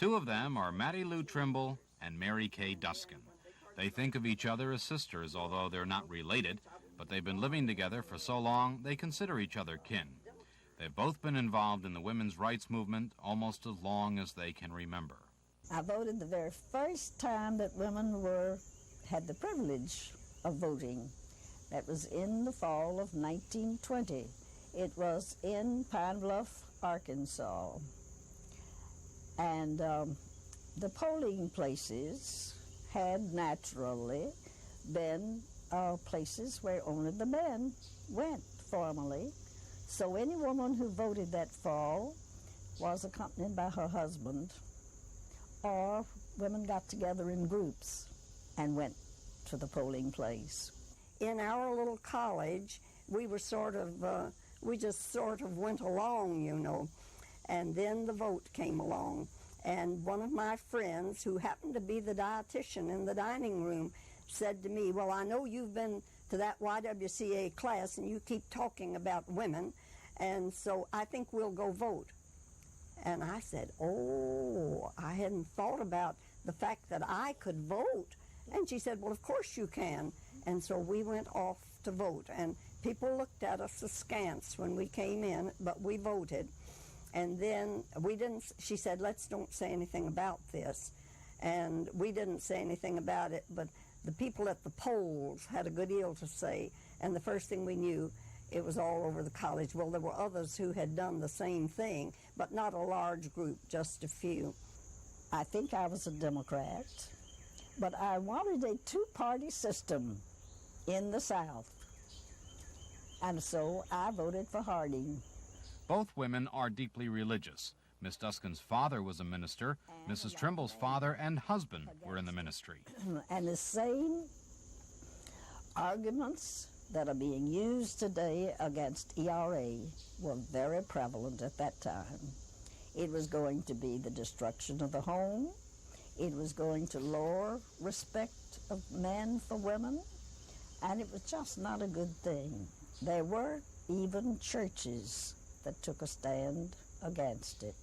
Two of them are Maddie Lou Trimble and Mary Kay Duskin. They think of each other as sisters, although they're not related, but they've been living together for so long they consider each other kin. They've both been involved in the women's rights movement almost as long as they can remember. I voted the very first time that women had the privilege of voting. That was in the fall of 1920. It was in Pine Bluff, Arkansas. And the polling places had naturally been places where only the men went formally. So any woman who voted that fall was accompanied by her husband, or women got together in groups and went to the polling place. In our little college, we just sort of went along, you know, and then the vote came along. And one of my friends, who happened to be the dietitian in the dining room, said to me, well, I know you've been to that YWCA class and you keep talking about women, and so I think we'll go vote. And I said, oh, I hadn't thought about the fact that I could vote. And she said, well, of course you can. And so we went off to vote. And people looked at us askance when we came in, but we voted. And then she said, don't say anything about this. And we didn't say anything about it, but the people at the polls had a good deal to say. And the first thing we knew, it was all over the college. Well, there were others who had done the same thing, but not a large group, just a few. I think I was a Democrat, but I wanted a two-party system in the South. And so I voted for Harding. Both women are deeply religious. Miss Duskin's father was a minister. Mrs. Trimble's father and husband were in the ministry. And the same arguments that are being used today against ERA were very prevalent at that time. It was going to be the destruction of the home. It was going to lower respect of men for women. And it was just not a good thing. There were even churches that took a stand against it.